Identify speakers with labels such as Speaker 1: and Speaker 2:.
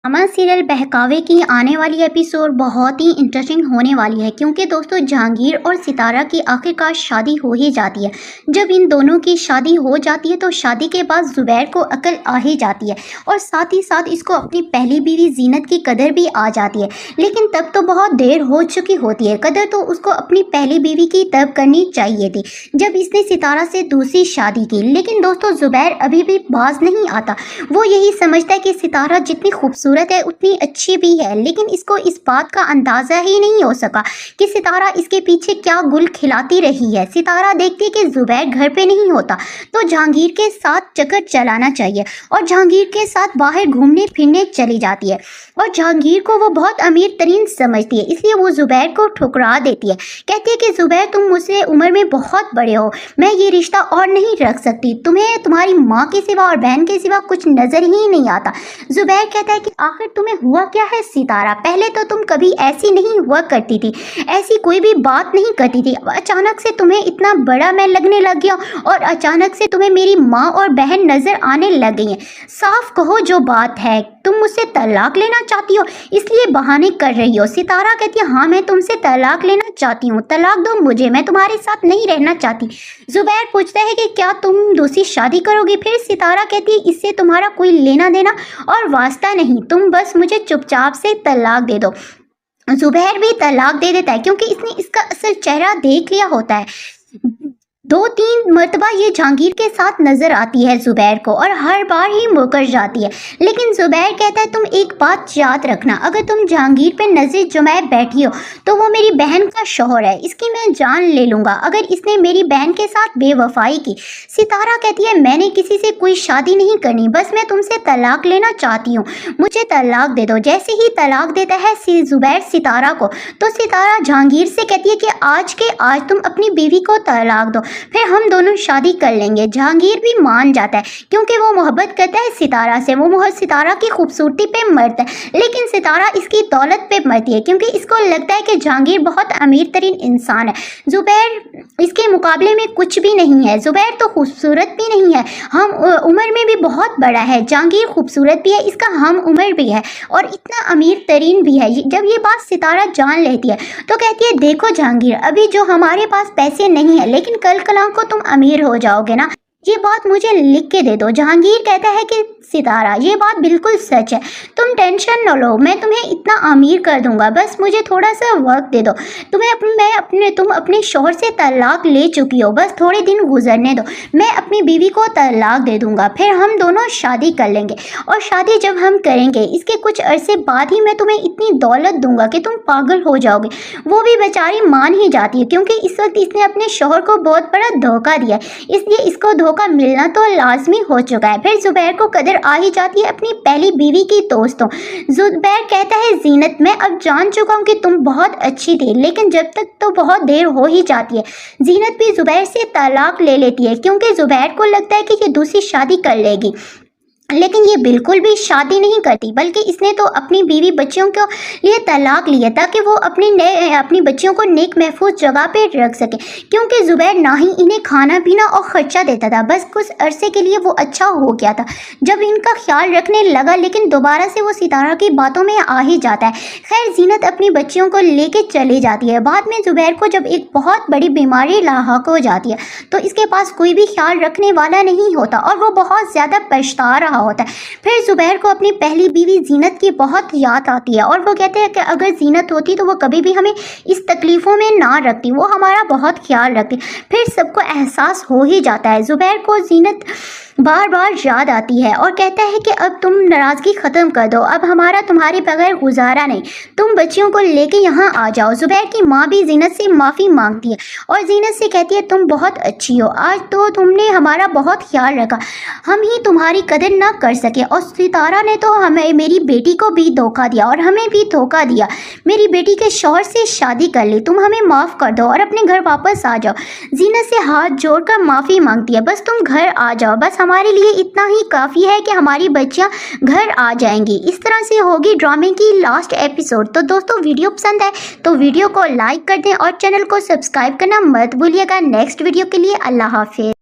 Speaker 1: Drama serial बहकावे की आने वाली एपिसोड बहुत ही इंटरेस्टिंग होने वाली है क्योंकि दोस्तों जहांगीर और सितारा की आखिरकार शादी हो ही जाती है। जब इन दोनों की शादी हो जाती है तो शादी के बाद जुबैर को अकल आ ही जाती है और साथ ही साथ इसको अपनी पहली बीवी जीनत की कदर भी आ जाती है। लेकिन तब तो बहुत देर हो चुकी होती है। कदर तो उसको अपनी पहली बीवी की तब करनी चाहिए थी जब इसने सितारा से दूसरी शादी की। लेकिन दोस्तों जुबैर अभी भी बाज नहीं आता। वो यही समझता है कि सितारा जितनी खूबसूरत है उतनी अच्छी भी है, लेकिन इसको इस बात का अंदाजा ही नहीं हो सका कि सितारा इसके पीछे क्या गुल खिलाती रही है। सितारा देखती है कि जुबैर घर पे नहीं होता तो जहांगीर के साथ चक्कर चलाना चाहिए और जहांगीर के साथ बाहर घूमने फिरने चली जाती है। और जहांगीर को वो बहुत अमीर तरीन समझती है, इसलिए वो जुबैर को ठुकरा देती है। कहती है कि जुबैर तुम मुझसे उम्र में बहुत बड़े हो, मैं ये रिश्ता और नहीं रख सकती। तुम्हें तुम्हारी माँ के सिवा और बहन के सिवा कुछ नजर ही नहीं आता। जुबैर कहता है कि आखिर तुम्हें हुआ क्या है सितारा, पहले तो तुम कभी ऐसी नहीं हुआ करती थी, ऐसी कोई भी बात नहीं करती थी। अचानक से तुम्हें इतना बड़ा मैं लगने लग गया और अचानक से तुम्हें मेरी माँ और बहन नजर आने लग गई हैं। साफ कहो जो बात है, तुम मुझसे तलाक लेना चाहती हो इसलिए बहाने कर रही हो। सितारा कहती है हाँ मैं तुमसे तलाक लेना चाहती हूँ, तलाक दो मुझे, मैं तुम्हारे साथ नहीं रहना चाहती। जुबैर पूछता है कि क्या तुम दूसरी शादी करोगी? फिर सितारा कहती है इससे तुम्हारा कोई लेना देना और वास्ता नहीं, तुम बस मुझे चुपचाप से तलाक दे दो। जुबैर भी तलाक दे देता है क्योंकि इसने इसका असल चेहरा देख लिया होता है। 2-3 मरतबा ये जहांगीर के साथ नजर आती है जुबैर को और हर बार ही मुकर जाती है। लेकिन जुबैर कहता है तुम एक बात याद रखना, अगर तुम जहांगीर पे नजर जमाए बैठी हो तो वो मेरी बहन का शौहर है, इसकी मैं जान ले लूँगा अगर इसने मेरी बहन के साथ बेवफाई की। सितारा कहती है मैंने किसी से कोई शादी नहीं करनी, बस मैं तुमसे तलाक लेना चाहती हूँ, मुझे तलाक दे दो। जैसे ही तलाक देता है जुबैर सितारा को तो सितारा जहांगीर से कहती है कि आज के आज तुम अपनी बीवी को तलाक दो, फिर हम दोनों शादी कर लेंगे। जहांगीर भी मान जाता है क्योंकि वो मोहब्बत करता है सितारा से, वो सितारा की खूबसूरती पे मरता है। लेकिन सितारा इसकी दौलत पे मरती है क्योंकि इसको लगता है कि जहांगीर बहुत अमीर तरीन इंसान है, जुबैर इसके मुकाबले में कुछ भी नहीं है। जुबैर तो खूबसूरत भी नहीं है, हम उम्र में भी बहुत बड़ा है। जहांगीर खूबसूरत भी है, इसका हम उम्र भी है और इतना अमीर तरीन भी है। जब ये बात सितारा जान लेती है तो कहती है देखो जहांगीर, अभी जो हमारे पास पैसे नहीं है लेकिन कल को तुम अमीर हो जाओगे ना, ये बात मुझे लिख के दे दो। जहांगीर कहता है कि सितारा ये बात बिल्कुल सच है, तुम टेंशन न लो, मैं तुम्हें इतना अमीर कर दूंगा, बस मुझे थोड़ा सा वक्त दे दो। तुम अपने शौहर से तलाक ले चुकी हो, बस थोड़े दिन गुजरने दो, मैं अपनी बीवी को तलाक दे दूंगा, फिर हम दोनों शादी कर लेंगे और शादी जब हम करेंगे इसके कुछ अरसे बाद ही मैं तुम्हें इतनी दौलत दूंगा कि तुम पागल हो जाओगे। वो भी बेचारी मान ही जाती है क्योंकि इस वक्त इसने अपने शौहर को बहुत बड़ा धोखा दिया, इसलिए इसको धोखा मिलना तो लाजमी हो चुका है। फिर जुबैर को कदर आ ही जाती है अपनी पहली बीवी की दोस्तों। जुबैर कहता है जीनत मैं अब जान चुका हूँ कि तुम बहुत अच्छी थी, लेकिन जब तक तो बहुत देर हो ही जाती है। जीनत भी जुबैर से तलाक ले लेती है क्योंकि जुबैर को लगता है कि ये दूसरी शादी कर लेगी, लेकिन ये बिल्कुल भी शादी नहीं करती बल्कि इसने तो अपनी बीवी बच्चियों के लिए तलाक लिया ताकि वो अपनी बच्चियों को नेक महफूज जगह पे रख सके। क्योंकि जुबैर ना ही इन्हें खाना पीना और ख़र्चा देता था, बस कुछ अरसे के लिए वो अच्छा हो गया था जब इनका ख्याल रखने लगा, लेकिन दोबारा से वो सितारा की बातों में आ ही जाता है। खैर जीनत अपनी बच्चियों को लेके चली जाती है। बाद में जुबैर को जब एक बहुत बड़ी बीमारी लाहक हो जाती है तो इसके पास कोई भी ख्याल रखने वाला नहीं होता और वो बहुत ज़्यादा पछता रहा होता है। फिर जुबैर को अपनी पहली बीवी जीनत की बहुत याद आती है और वो कहते हैं कि अगर जीनत होती तो वो कभी भी हमें इस तकलीफ़ों में ना रखती, वो हमारा बहुत ख्याल रखती। फिर सबको एहसास हो ही जाता है। जुबैर को जीनत बार बार याद आती है और कहता है कि अब तुम नाराज़गी ख़त्म कर दो, अब हमारा तुम्हारे बगैर गुजारा नहीं, तुम बच्चियों को लेके यहाँ आ जाओ। जुबैर की माँ भी जीनत से माफ़ी मांगती है और जीनत से कहती है तुम बहुत अच्छी हो, आज तो तुमने हमारा बहुत ख्याल रखा, हम ही तुम्हारी कदर ना कर सके और सितारा ने तो हमें मेरी बेटी को भी धोखा दिया और हमें भी धोखा दिया, मेरी बेटी के शौहर से शादी कर ली, तुम हमें माफ़ कर दो और अपने घर वापस आ जाओ। जीनत से हाथ जोड़कर माफ़ी मांगती है, बस तुम घर आ जाओ, बस हमारे लिए इतना ही काफ़ी है कि हमारी बच्चियां घर आ जाएंगी। इस तरह से होगी ड्रामे की लास्ट एपिसोड। तो दोस्तों वीडियो पसंद है तो वीडियो को लाइक कर दें और चैनल को सब्सक्राइब करना मत भूलिएगा। नेक्स्ट वीडियो के लिए अल्लाह हाफिज़।